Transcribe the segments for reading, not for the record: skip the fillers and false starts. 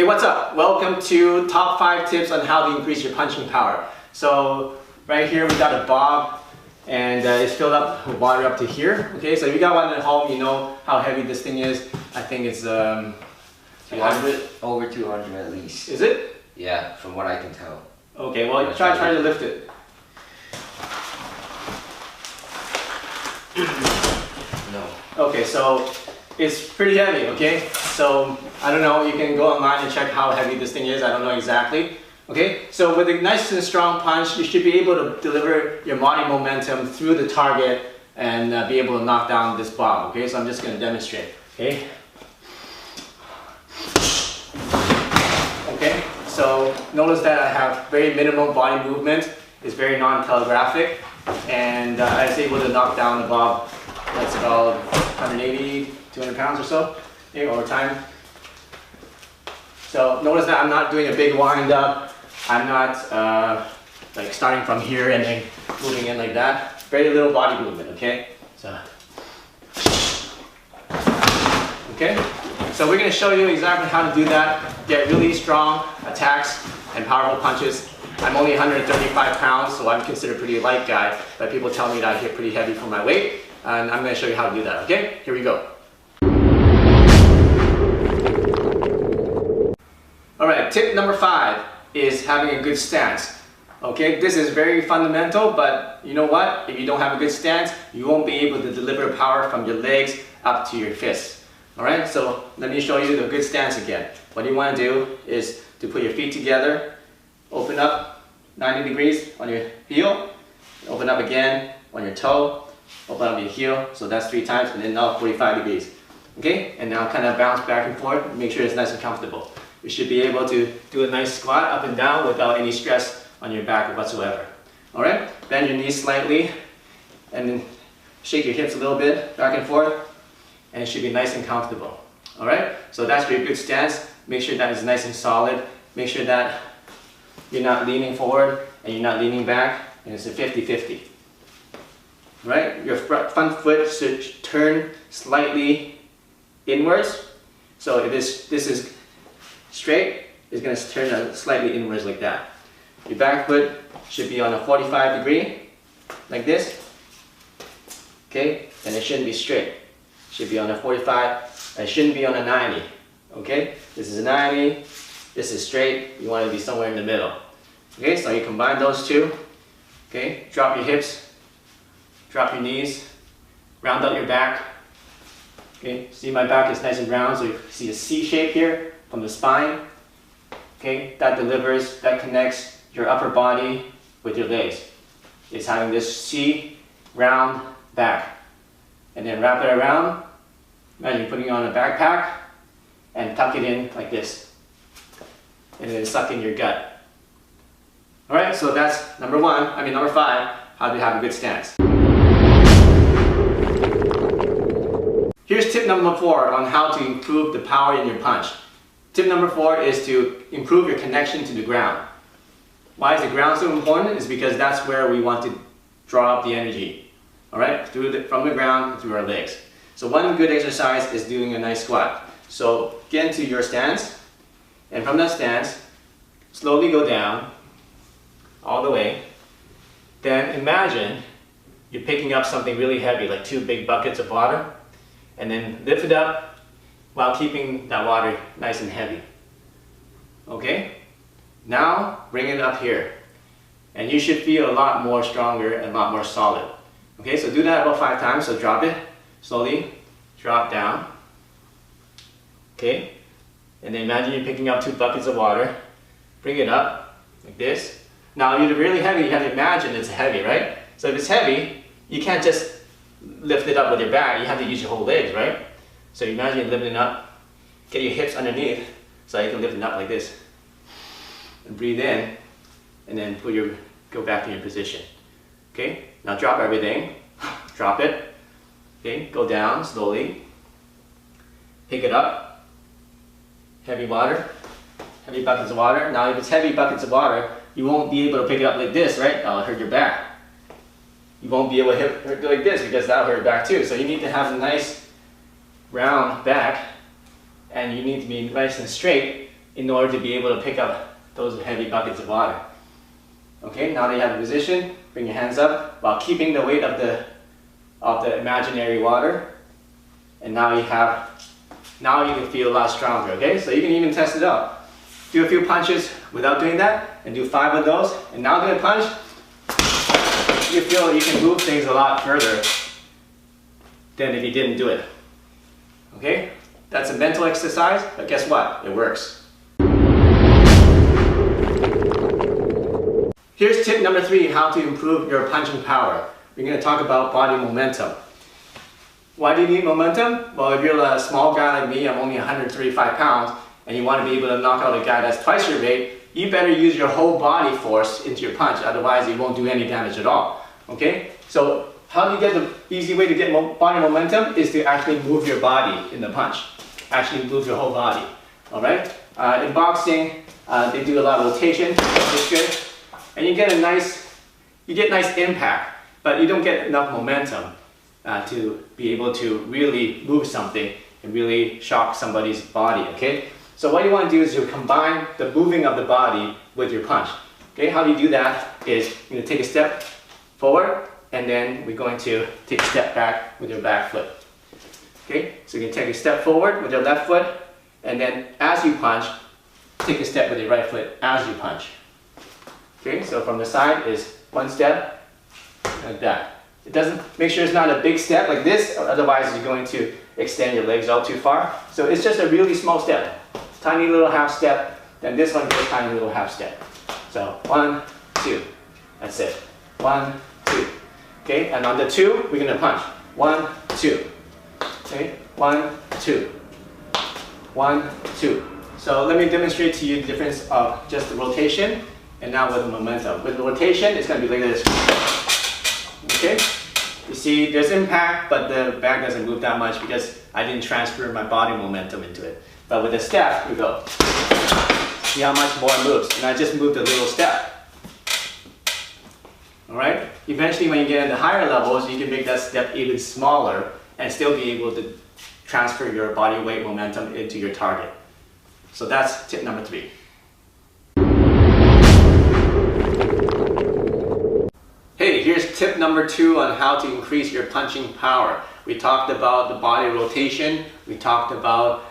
what's up? Welcome to top 5 tips on how to increase your punching power. So right here we got a bob and it's filled up with water up to here. Okay, so if you got one at home, you know how heavy this thing is. I think it's 200, over 200 at least. Is it? Yeah, from what I can tell. Okay, well try to lift it. No. Okay, so it's pretty heavy, okay? So, I don't know, you can go online and check how heavy this thing is, I don't know exactly. Okay, so with a nice and strong punch, you should be able to deliver your body momentum through the target and be able to knock down this bob, okay? So I'm just going to demonstrate, okay? Okay, so notice that I have very minimal body movement, it's very non-telegraphic, and I was able to knock down the bob. That's about 180, 200 pounds or so, okay, over time. So notice that I'm not doing a big wind up. I'm not like starting from here and then moving in like that. Very little body movement, okay? So, okay? So we're gonna show you exactly how to do that. Get really strong attacks and powerful punches. I'm only 135 pounds, so I'm considered a pretty light guy, but people tell me that I hit pretty heavy for my weight, and I'm gonna show you how to do that, okay? Here we go. Alright, tip number 5 is having a good stance. Okay, this is very fundamental, but you know what? If you don't have a good stance, you won't be able to deliver power from your legs up to your fists. Alright, so let me show you the good stance again. What you want to do is to put your feet together, open up 90 degrees on your heel, open up again on your toe, open up your heel, so that's 3 times, and then now 45 degrees. Okay, and now kind of bounce back and forth, make sure it's nice and comfortable. You should be able to do a nice squat up and down without any stress on your back whatsoever. Alright, bend your knees slightly, and then shake your hips a little bit, back and forth, and it should be nice and comfortable. Alright, so that's your good stance. Make sure that is nice and solid. Make sure that you're not leaning forward and you're not leaning back, and it's a 50-50. Right? Your front foot should turn slightly inwards. So if this is straight, it's going to turn slightly inwards like that. Your back foot should be on a 45 degree, like this. Okay? And it shouldn't be straight. It should be on a 45, and it shouldn't be on a 90. Okay? This is a 90, this is straight, you want to be somewhere in the middle. Okay, so you combine those two. Okay, drop your hips, drop your knees, round out your back. Okay, see my back is nice and round, so you see a C shape here from the spine. Okay, that delivers, that connects your upper body with your legs. It's having this C round back. And then wrap it around. Imagine putting on a backpack and tuck it in like this. And then suck in your gut. Alright, so that's number 5, how to have a good stance. Here's tip number 4 on how to improve the power in your punch. Tip number 4 is to improve your connection to the ground. Why is the ground so important? It's because that's where we want to draw up the energy. Alright, from the ground through our legs. So one good exercise is doing a nice squat. So get into your stance, and from that stance, slowly go down, all the way. Then imagine you're picking up something really heavy, like 2 big buckets of water, and then lift it up while keeping that water nice and heavy. Okay? Now bring it up here, and you should feel a lot more stronger and a lot more solid. Okay, so do that about 5 times. So drop it slowly, drop down. Okay, and then imagine you're picking up 2 buckets of water, bring it up like this. Now if you're really heavy, you have to imagine it's heavy, right? So if it's heavy, you can't just lift it up with your back, you have to use your whole legs, right? So imagine you're lifting it up, get your hips underneath so you can lift it up like this. And breathe in, and then go back to your position. Okay, now drop everything, drop it. Okay, go down slowly, pick it up, heavy water, heavy buckets of water. Now if it's heavy buckets of water, you won't be able to pick it up like this, right? That'll hurt your back. You won't be able to hit it like this because that'll hurt your back too. So you need to have a nice round back, and you need to be nice and straight in order to be able to pick up those heavy buckets of water. Okay, now that you have the position, bring your hands up while keeping the weight of the imaginary water. And now you can feel a lot stronger, okay? So you can even test it out. Do a few punches without doing that, and do 5 of those, and now do a punch. You feel you can move things a lot further than if you didn't do it. Okay? That's a mental exercise, but guess what? It works. Here's tip number 3, how to improve your punching power. We're going to talk about body momentum. Why do you need momentum? Well, if you're a small guy like me, I'm only 135 pounds, and you want to be able to knock out a guy that's twice your weight, you better use your whole body force into your punch, otherwise it won't do any damage at all. Okay? So how do you get the easy way to get body momentum is to actually move your body in the punch. Actually move your whole body. Alright? In boxing, they do a lot of rotation, which is good. And you get nice impact, but you don't get enough momentum to be able to really move something and really shock somebody's body, okay? So what you want to do is you combine the moving of the body with your punch. Okay, how do you do that is you're going to take a step forward, and then we're going to take a step back with your back foot. Okay, so you can take a step forward with your left foot, and then as you punch, take a step with your right foot as you punch. Okay, so from the side is 1 step, like that. It doesn't, make sure it's not a big step like this, otherwise you're going to extend your legs out too far. So it's just a really small step. Tiny little half step, then this one goes tiny little half step. So 1, 2, that's it. 1, 2. Okay, and on the 2, we're gonna punch. 1, 2. Okay, 1, 2. 1, 2. So let me demonstrate to you the difference of just the rotation and now with the momentum. With the rotation, it's gonna be like this. Okay, you see there's impact, but the bag doesn't move that much because I didn't transfer my body momentum into it. But with a step, we go. See how much more it moves. And I just moved a little step. Alright? Eventually when you get into higher levels, you can make that step even smaller and still be able to transfer your body weight momentum into your target. So that's tip number 3. Hey, here's tip number 2 on how to increase your punching power. We talked about the body rotation. We talked about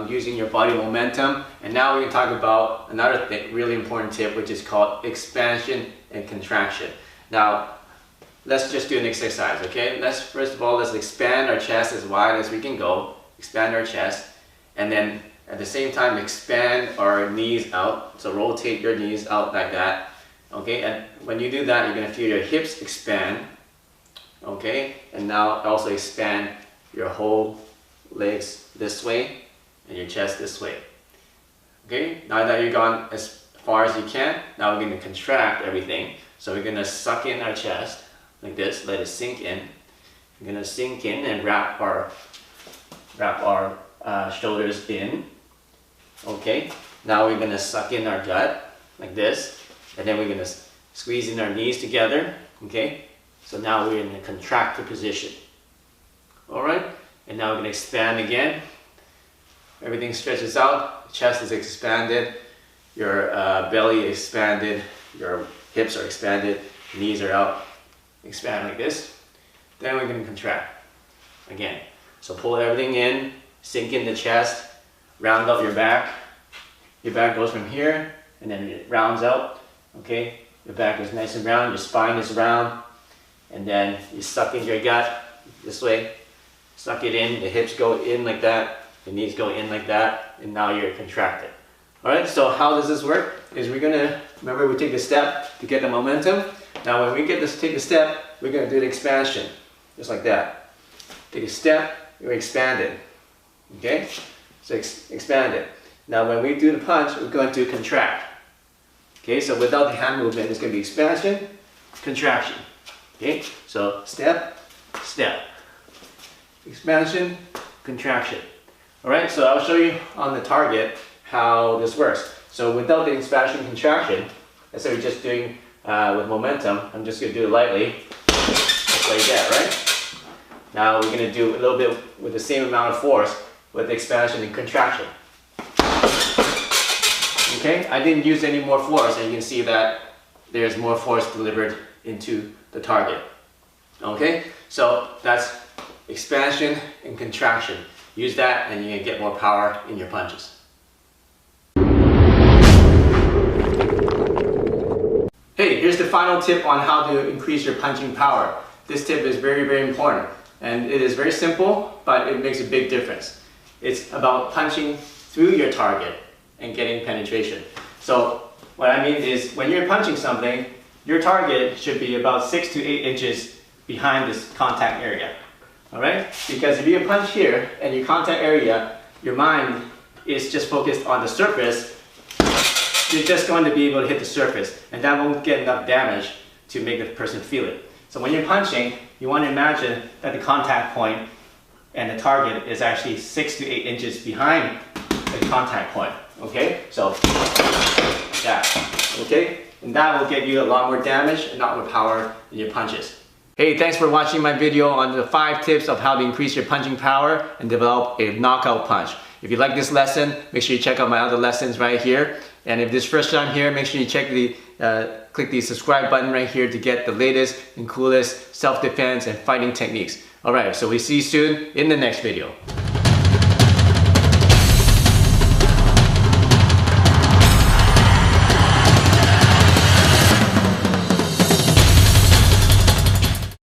using your body momentum, and now we can talk about another really important tip, which is called expansion and contraction. Now let's just do an exercise, okay? First of all, let's expand our chest as wide as we can go, expand our chest, and then at the same time expand our knees out. So rotate your knees out like that, okay? And when you do that, you're going to feel your hips expand, okay? And now also expand your whole legs this way and your chest this way. Okay, now that you've gone as far as you can, now we're going to contract everything. So we're going to suck in our chest like this, let it sink in. We're going to sink in and wrap our shoulders in. Okay, now we're going to suck in our gut like this, and then we're going to squeeze in our knees together. Okay, so now we're in a contracted position. Alright, and now we're going to expand again. Everything stretches out, chest is expanded, your belly expanded, your hips are expanded, knees are out, expand like this. Then we're going to contract again. So pull everything in, sink in the chest, round out your back. Your back goes from here and then it rounds out. Okay, your back is nice and round, your spine is round, and then you suck in your gut this way, suck it in, the hips go in like that. The knees go in like that, and now you're contracted. Alright, so how does this work? Is we're gonna, remember we take a step to get the momentum. Now when we take a step, we're gonna do the expansion, just like that. Take a step, we're expanded. Okay? So expand it. Now when we do the punch, we're going to contract. Okay, so without the hand movement, it's gonna be expansion, contraction. Okay, so step, step. Expansion, contraction. Alright, so I'll show you on the target how this works. So without the expansion contraction, let's say we're just doing with momentum, I'm just going to do it lightly, just like that, right? Now we're going to do a little bit with the same amount of force with expansion and contraction. Okay, I didn't use any more force, and you can see that there's more force delivered into the target. Okay, so that's expansion and contraction. Use that and you can get more power in your punches. Hey, here's the final tip on how to increase your punching power. This tip is very, very important. And it is very simple, but it makes a big difference. It's about punching through your target and getting penetration. So what I mean is when you're punching something, your target should be about 6 to 8 inches behind this contact area. Alright? Because if you punch here and your contact area, your mind is just focused on the surface, you're just going to be able to hit the surface, and that won't get enough damage to make the person feel it. So when you're punching, you want to imagine that the contact point and the target is actually 6 to 8 inches behind the contact point. Okay? So, like that. Okay? And that will get you a lot more damage and a lot more power in your punches. Hey, thanks for watching my video on the 5 tips of how to increase your punching power and develop a knockout punch. If you like this lesson, make sure you check out my other lessons right here. And if this is first time here, make sure you check click the subscribe button right here to get the latest and coolest self-defense and fighting techniques. Alright, so we see you soon in the next video.